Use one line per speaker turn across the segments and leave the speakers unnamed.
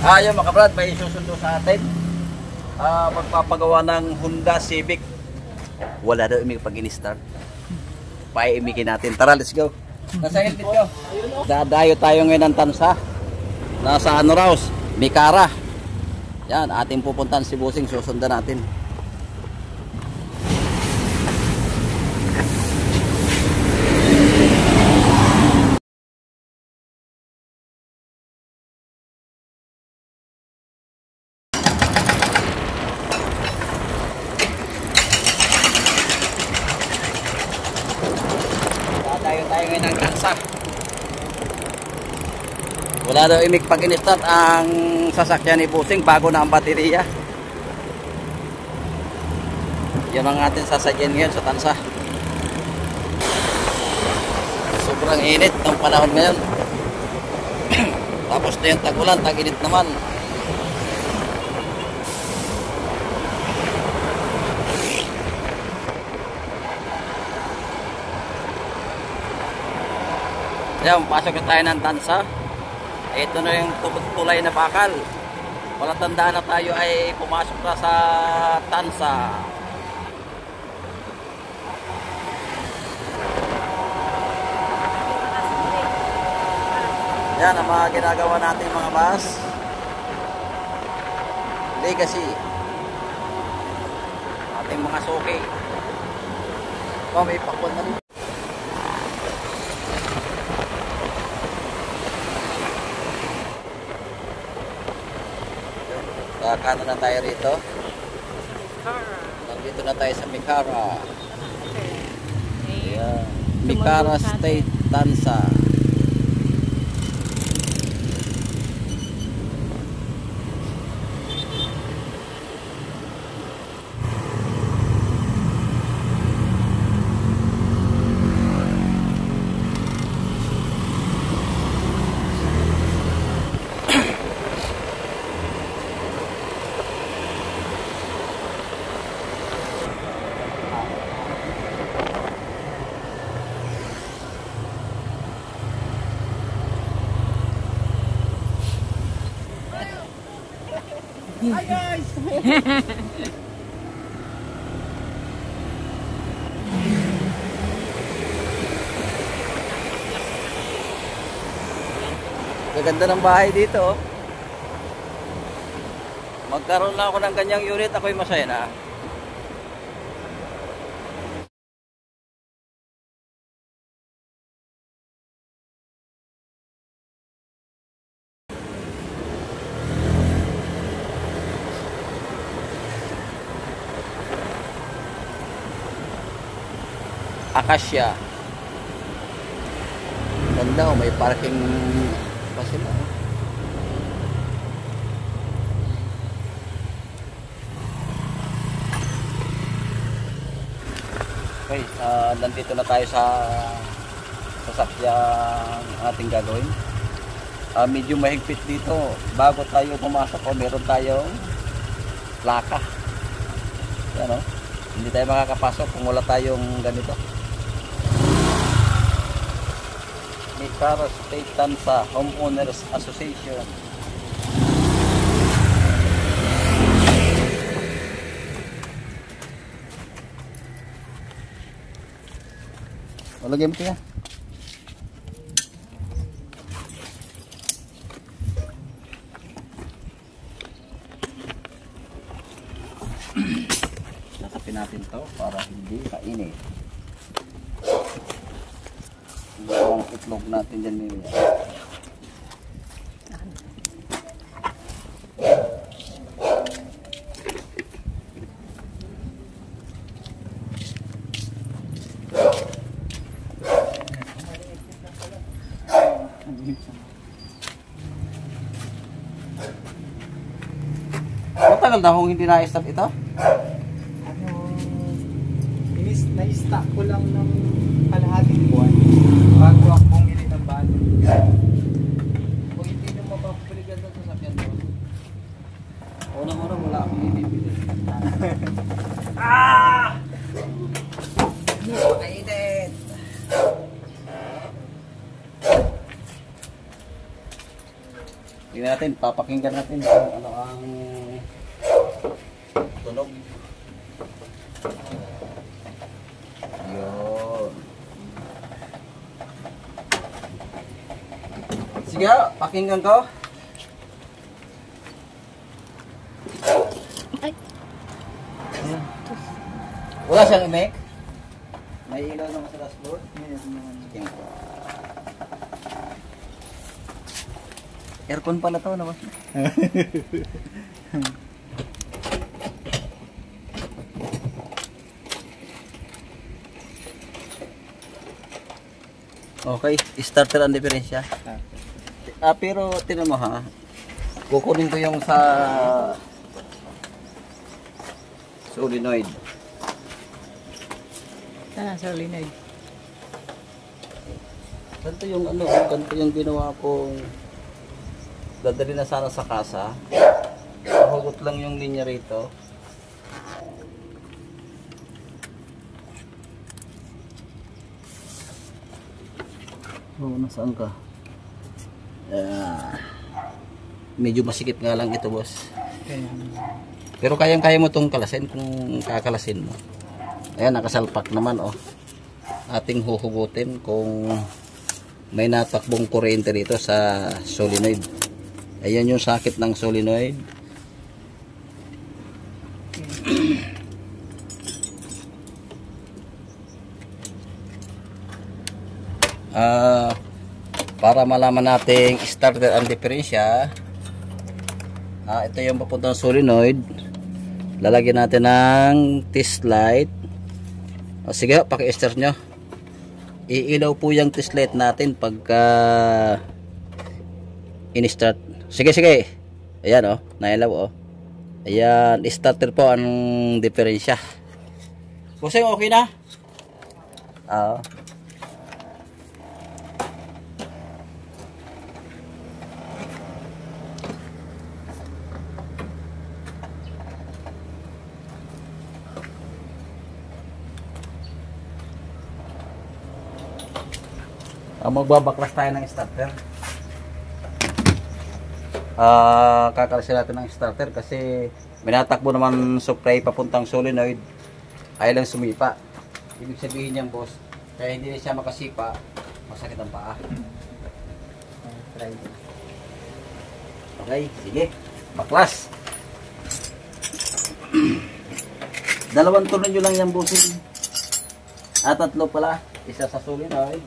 Ayun mga kabrad, may isusundo sa atin. Magpapagawa ng Honda Civic. Wala daw imig pag in-start. Paimigin natin. Tara, let's go. Nasa helmet ko. Dadayo tayo ngayon ng Tansa. Nasa ano raw? Mikara. Yan, ating pupuntahan si Busing. Susundan natin. Tayo ngayon ng Tansa. Wala daw imig pag in-start ang sasakyan ni Busing bago na ang baterya. Yan ang ating sasakyan ngayon sa Tansa. Sobrang init ng panahon ngayon. Tapos na yung tag-ulan, tag-init naman. Yan, pasok na tayo ng Tansa. Ito na yung tulay na bakal. Walang tandaan na tayo ay pumasok na sa Tansa. Yan ang mga ginagawa natin mga bus. Legacy. Ating mga suki. May pakwan na rin. Kano na tayo rito. Nandito na tayo sa Mikara. Yeah. Mikara State, Tansa.
Hi guys!
Gaganda ng bahay dito. Magkaroon na ako ng kanyang unit, ako'y masaya na. Acacia. Ganda, may parking pa sila. Okay, nandito na tayo sa sasakyan ating gagawin. Medyo mahigpit dito. Bago tayo pumasok, meron tayong plaka. Yan, hindi tayo makakapasok kung wala tayong ganito. Mikara State Tansa Homeowners Association. Lagyan mo ito yan. Nasapin natin to para hindi kainit. Ang itlog natin dyan nila. Matagal na kung hindi na-start ito?
Na-stack ko lang ng kalahating buwan bago ako bumili ng bago. Kung hindi nyo mapapuligan sa sasakyan mo.
Unang-unang wala akong ibibili. Kainit! Tingnan natin, papakinggan natin kung ano ang tunog. Yun. Sige, pakinggan ko.
Ay.
Ayan. Wala siyang imek? May ilaw naman sa dashboard? Sige. Aircon pala to, naman. Okay, starter ang diferensya. Pero tinan mo ha, kukunin ko yung sa solenoid.
Solenoid.
Ganito yung ano, ganito yung ginawa kong dadali na sana sa kasa. Hugot lang yung linya rito. Oh, nasaan ka? Medyo masikip nga lang ito, boss. Pero kayang-kaya mo itong kalasin kung kakalasin mo. Ayan, nakasalpak naman, oh. Ating huhugutin kung may natakbong kuryente dito sa solenoid. Ayan yung sakit ng solenoid. Para malaman nating starter ang diferensya, ito yung papuntang solenoid. Lalagyan natin ng test light. Sige, paki-start nyo. Iilaw po yung test light natin pagka in-start. Sige, sige. Ayan, oh, nailaw, oh. Ayan, starter po ang diferensya. Busing, okay na? Oo. Magbabaklas tayo ng starter. Kakalasin natin ng starter kasi minatakbo naman supply papuntang solenoid, ay lang sumipa. Ibig sabihin niyan, boss, kaya hindi na siya makasipa, masakit ang paa. Okay, sige, baklas. Dalawang tornilyo lang yan, bossing. At tatlo pala, isa sa solenoid,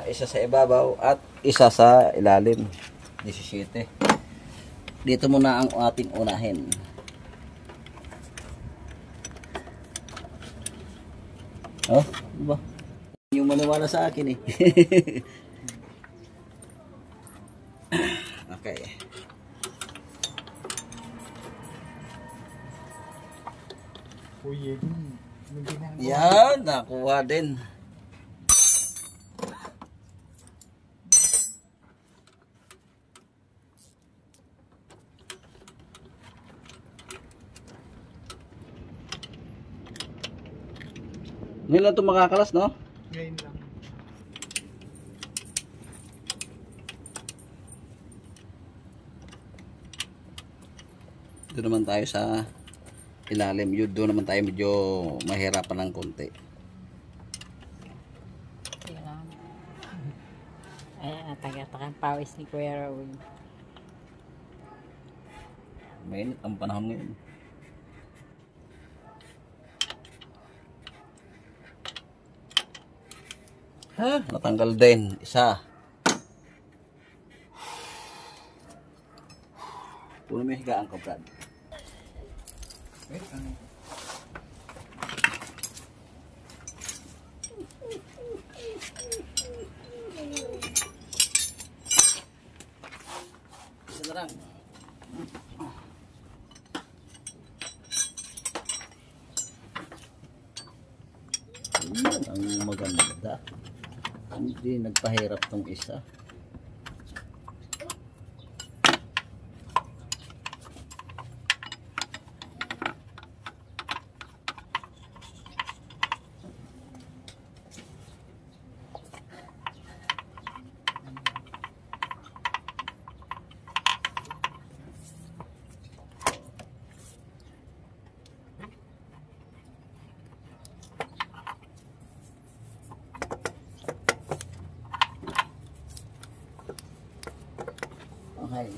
isa sa ibabaw at isa sa ilalim. 17. Dito muna ang ating unahin. Oh, diba? Yung maniwala sa akin eh. Okay. Yan, nakuha din. Ngayon lang ito makakalas, no?
Ngayon lang.
Doon naman tayo sa ilalim. Yun, doon naman tayo medyo mahirapan ng konti.
Ayan, taga-takang pawis ni Kuya Raul.
Mainit ang panahon ngayon. Ha? Natanggal din. Isa. Puno may higaan ko, Brad.
Wait,
Isa na lang. Yan ang maganda. Hindi nagpahirap tong isa. Ay.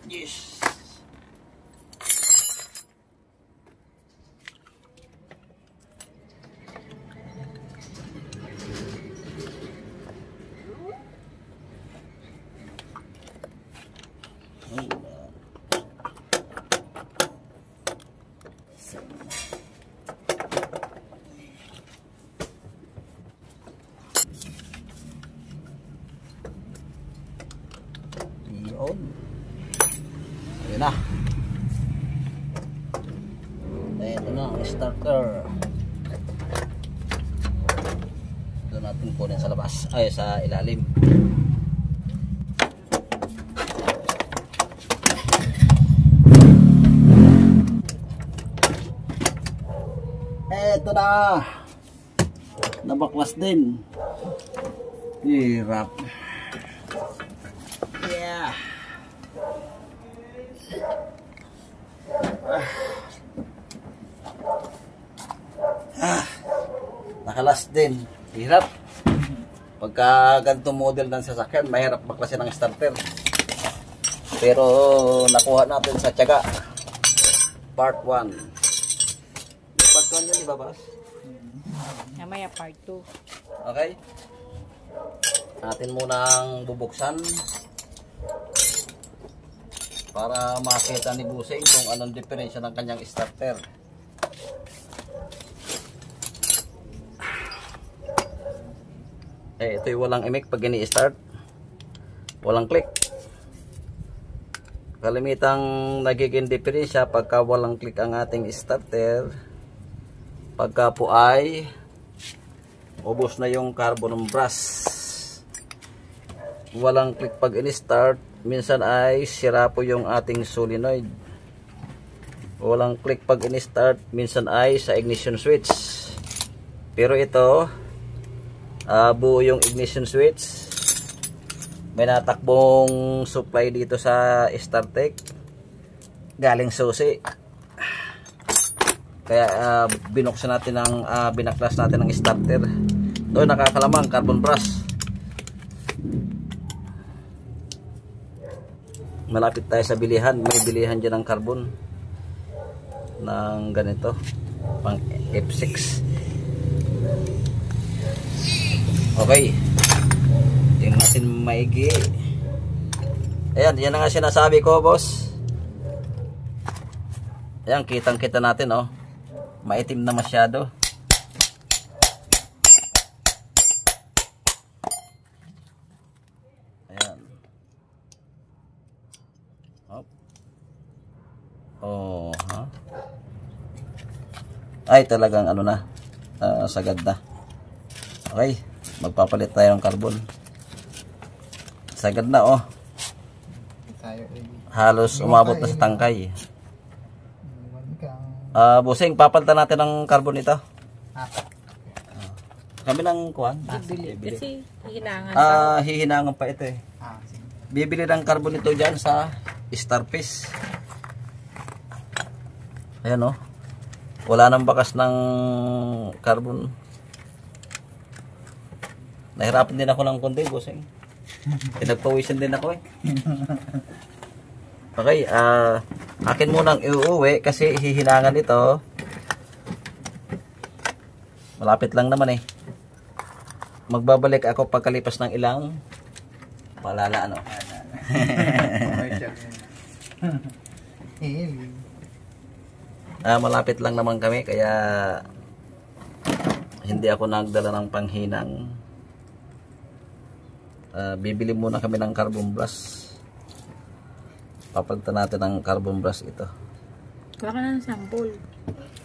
Yes. Yun. Ayun na. Ito na ang starter. Ito natin kunin sa labas. Ay, sa ilalim. Ito na. Nabaklas din. Hirap. Yeah. Nakalas din. Hirap. Pagka ganitong model ng sasakyan, mahirap baklasin ng starter. Pero nakuha natin sa tiyaga. Part 1. Part 1 yun, di ba, boss?
Namaya part 2.
Okay. Atin munang bubuksan para makita ni Busing kung anong diferensya ng kanyang starter. Ito'y walang imik pag ini-start. Walang click. Kalimitang nagiging diferensya pagka walang click ang ating starter. Pagka po ay ubos na yung carbon brush. Walang click pag in-start, minsan ay sira po yung ating solenoid. Walang click pag in-start, minsan ay sa ignition switch. Pero ito, buo yung ignition switch. May natakbong supply dito sa starter galing susi. Kaya binuksan natin ang binaklas natin ng starter. Ito nakakalamang carbon brush. Malapit tayo sa bilihan. May bilihan dyan ng carbon ng ganito pang F6. Okay, tingnan natin maigi. Ayan, yan na nga sinasabi ko, boss. Ayan, kitang kita natin, oh, maitim na masyado. Oh, ha? Ay, talagang ano na, sagad na. Okay, magpapalit tayo ng carbon. Sagad na, oh. Halos umabot na sa tangkay. Busing, papalitan natin ng carbon ito. Kami ng kuwan.
Bibili. Kasi hihinangan
hihinangan pa ito eh. Bibili ng carbon ito dyan sa Starfish. Ayan, oh. Wala nang bakas ng carbon. Nahirapan din ako ng konti, Busing. Pinagpawisan din ako eh. Okay, akin munang iuwi kasi hihinangan ito. Malapit lang naman eh. Magbabalik ako pagkalipas ng ilang palala, ano. Malapit lang naman kami kaya hindi ako nagdala ng panghinang. Bibili muna kami ng carbon brush. Papalitan natin ng carbon brush ito.
Wala ka na ng sample.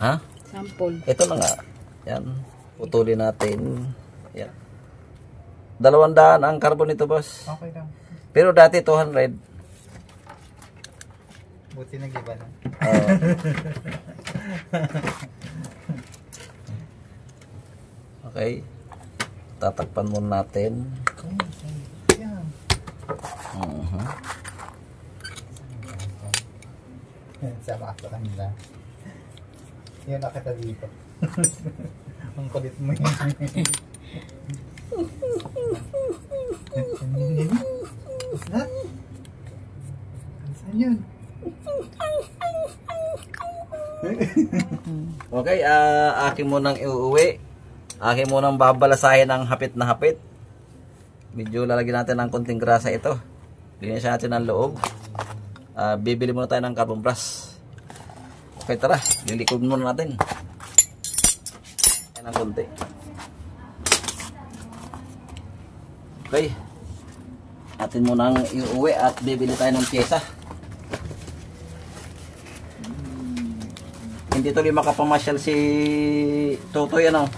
Ha?
Sample.
Ito na nga. Yan. Putulin natin. Yan. 200 ang carbon ito, boss.
Okay lang.
Pero dati 200.
Buti nag-iba na.
Okay. Tatakpan muna natin.
Yan. Sama sa kanila. Yan, nakita dito. Ang kulit mo yan. Ha? Saan yun?
Okay, akin munang iuwi. Akin munang babalasahin ng hapit na hapit. Medyo lalagyan natin ng konting grasa ito. Linisin natin ang loob. Bibili muna tayo ng carbon brush. Okay, tara. Lilikod muna natin. Ayan ang konti. Okay. Atin munang iuwi at bibili tayo ng pyesa. Hindi tuloy makapamasyal si Totoy, ano?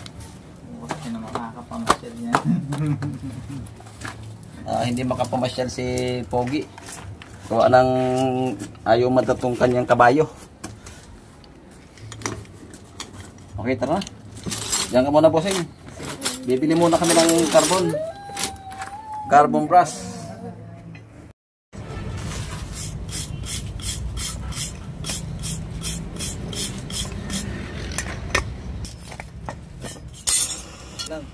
Kasi na makakapamasyal niya.
Hindi makapamasyal si Pogi. Gawa ng ayaw madatong kanyang kabayo. Okay, tara na. Diyan ka muna, bossing. Bibili muna kami ng carbon brush. Lang.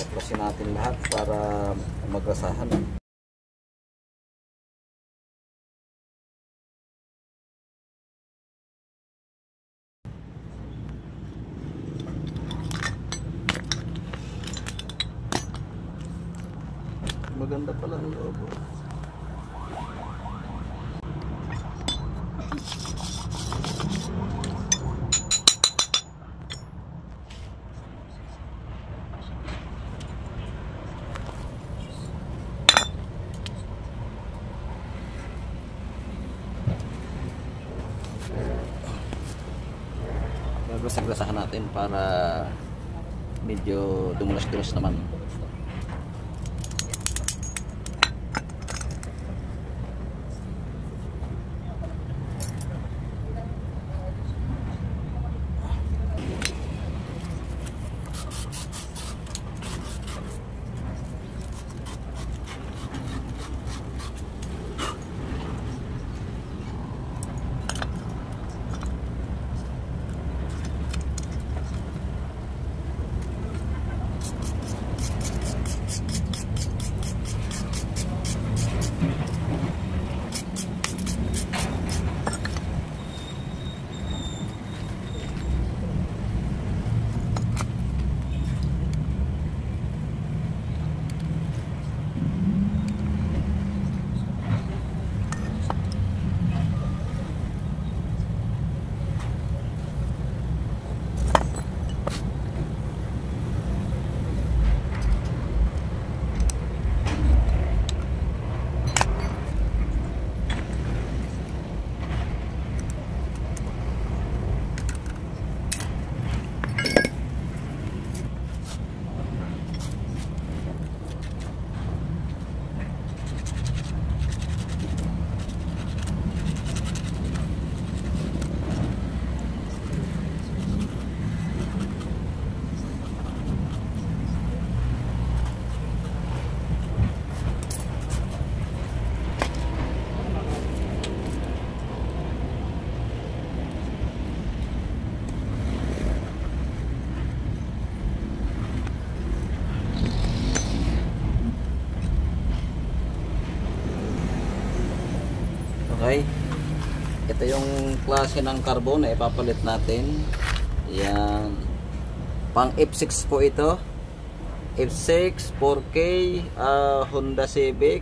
Taplasin natin lahat para magrasahan. Maganda pala ang loob. Gagras-grasahan natin para medyo dumulas-dulas naman. Okay. Ito yung klase ng carbon na ipapalit natin. Yan. Pang F6 po ito. F6, 4K, Honda Civic.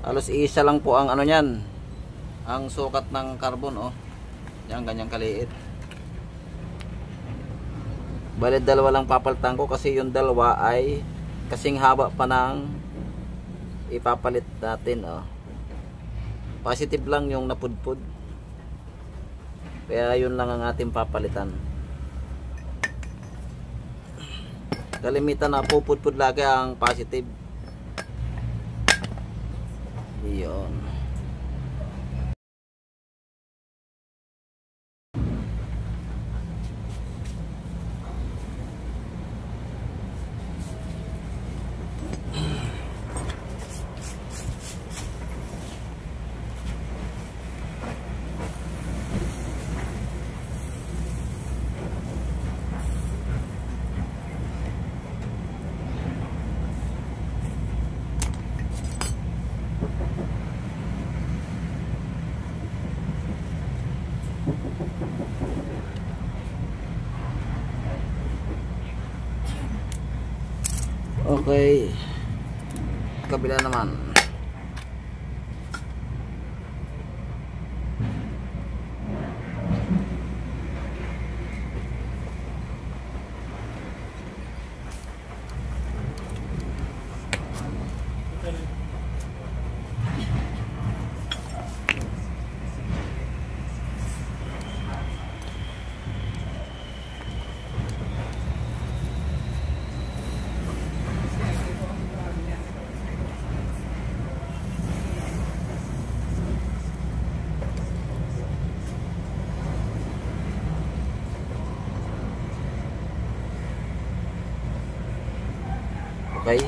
Alos isa lang po ang ano niyan. Ang sukat ng carbon, oh. Yan, ganyang kaliit. Bale, dalawa lang papalitan ko kasi yung dalawa ay kasing haba pa ng ipapalit natin, oh. Positive lang yung napudpud. Kaya yun lang ang ating papalitan. Kalimitan na pupudpud lagi ang positive. Iyon. Okay. Kabila naman. Okay.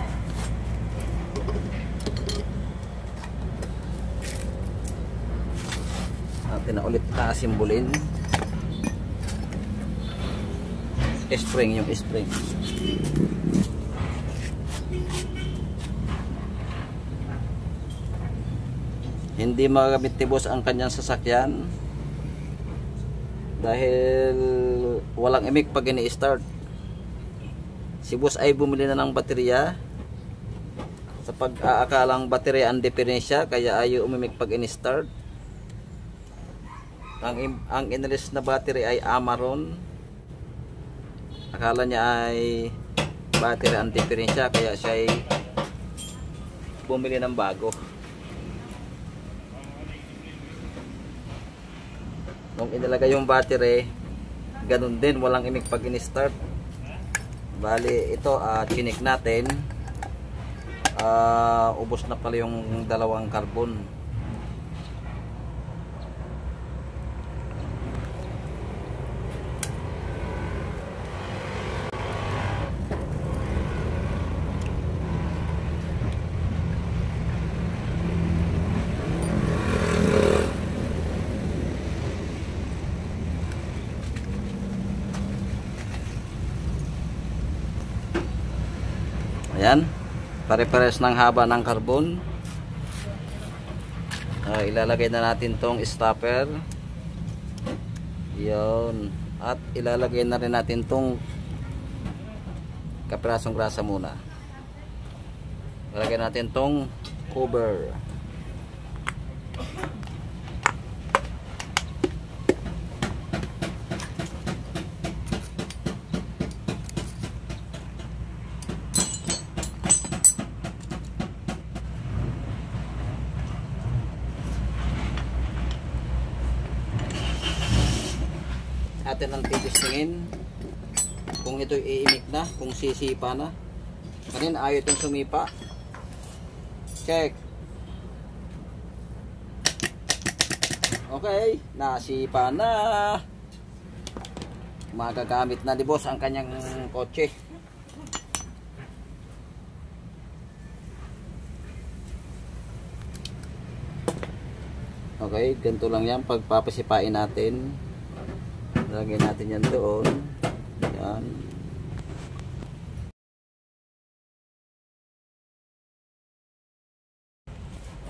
Natin na ulit simbolin. Spring yung spring. Hindi magamit ni boss ang kanyang sasakyan dahil walang imik pag ini-start. Si boss ay bumili na ng baterya sa pag-aakalang baterya ang diferensya, kaya ayaw umimik pag in-start. Ang inalis na battery ay Amaron. Akala niya ay battery ang diferensya, kaya siya ay bumili ng bago. Nung inilagay yung battery, ganun din, walang imik pag in-start. Bali ito, chinik natin, ubos na pala yung dalawang carbon. Ayan, pare-pares ng haba ng carbon. Ilalagay na natin tong stopper. Yun. At ilalagay na rin natin tong kapirasong grasa muna. Ilalagay natin tong cover. Atin ang titistingin kung ito'y iimik na, kung sisipa na. Kanina ayaw itong sumipa. Check. Okay, nasipa na. Magagamit na ni boss ang kanyang kotse. Okay, ganito lang yan pagpapasipain natin. Lagyan natin yan doon. Yan.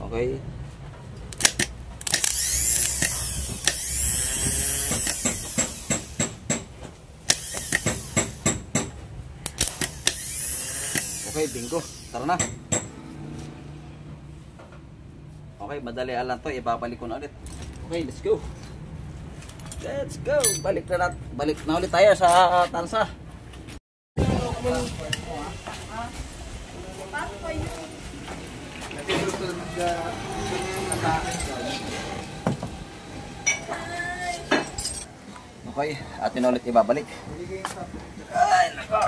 Okay. Okay, bingo. Tara na. Okay, madali lang to. Ibabalik ko na ulit. Okay, let's go. Let's go. Balik na ulit tayo sa tansa.
Natutulog ka nakakin ka.
Okay, atin ulit ibabalik.
Hindi kayo sa
Ay, nako.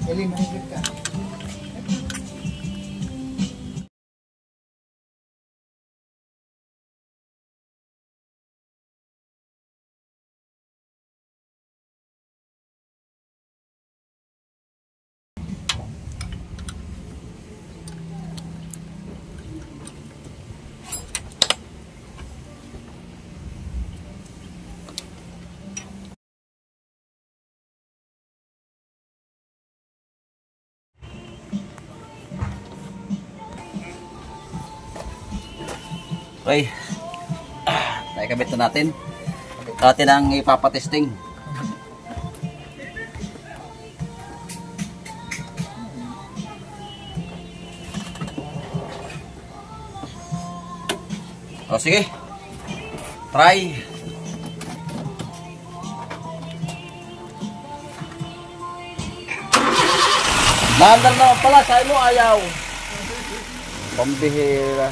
Eli, mahigit ka.
Okay. Naikabit na natin. Atin ang ipapatesting. O sige. Try. Naandar naman pala, sa'yo mo ayaw. Pambihira.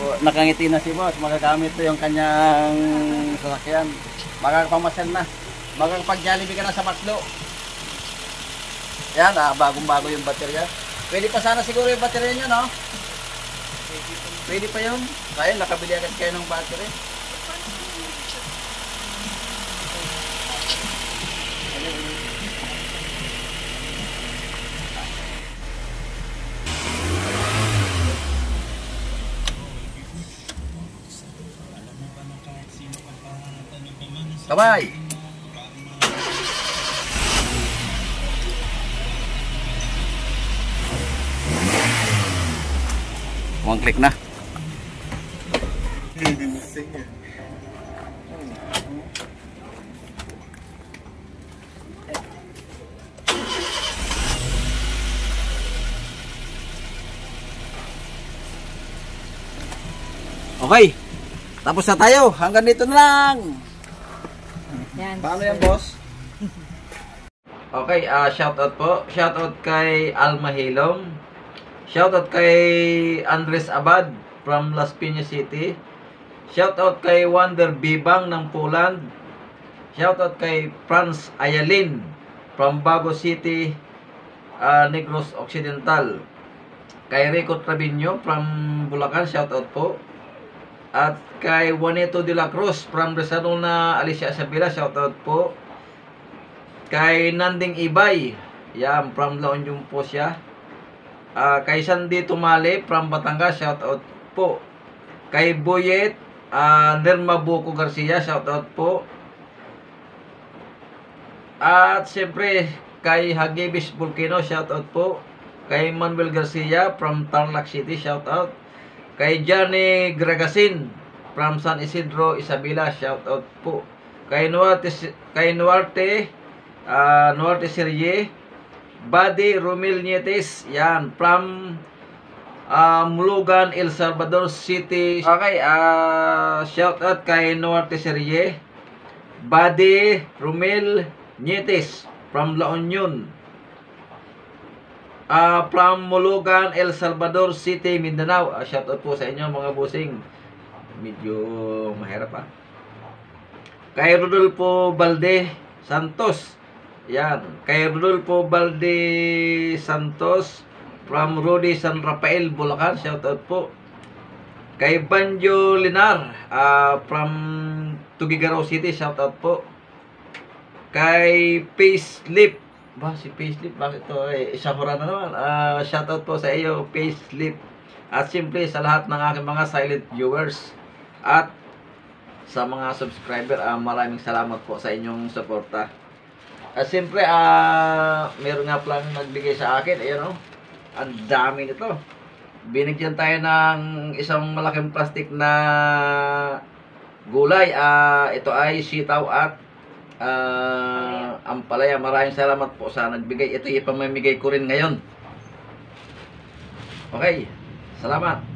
Oh, nakangiti na si boss, magagamit to yung kanyang sasakyan. Makakapamasan na. Makakapag-Jollibee ka na sa Maslo. Yan, bagong-bago yung baterya. Pwede pa sana siguro yung baterya nyo, no? Pwede pa yun. Kaya nakabili agad kayo ng battery. Kamay! One click na. Okay. Tapos na tayo. Hanggang dito na lang.
Yan.
Paano yan, boss? Okay, shoutout po. Shoutout kay Alma Hilong. Shoutout kay Andres Abad from Las Piñas City. Shoutout kay Wonder Bibang ng Poland. Shoutout kay Franz Ayalin from Bago City, Negros Occidental. Kay Rico Trabinyo from Bulacan, shoutout po. At kay Juanito de la Cruz from Rizalona, Alicia Sabila, shoutout po. Kay Nanding Ibay, yan, from La Union po siya. Kay Sandy Tumale from Batangas, shoutout po. Kay Boyet Nerma Buko Garcia, shoutout po. At siyempre kay Hagibis Volcano, shoutout po. Kay Manuel Garcia from Tarlac City, shoutout. Kay Johnny Gragasin from San Isidro, Isabela, shoutout po. Kay Nuarte Serie, Buddy Romil Nietes, yan, from Mulugan, El Salvador City. Okay, shoutout kay Nuarte Serie, Buddy Romil Nietes from La Union. From Mulugan, El Salvador City, Mindanao. Shout out po sa inyo mga busing. Medyo mahirap Kay Rodolfo Balde Santos. Yan. Kay Rodolfo Balde Santos from Rudy San Rafael, Bulacan. Shout out po. Kay Banjo Linar from Tugigaraw City. Shout out po. Kay Payslip. Ba, si Payslip, bakit to? Isang hura na naman. Shout out po sa iyo, Payslip. At simple sa lahat ng aking mga silent viewers. At sa mga subscriber, maraming salamat po sa inyong suporta. At siyempre, meron nga palang nagbigay sa akin. Ayan ang dami nito. Binigyan tayo ng isang malaking plastic na gulay. Ito ay sitaw at ampalaya. Maraming salamat po sa nagbigay. Ito ipamimigay ko rin ngayon. Okay, salamat.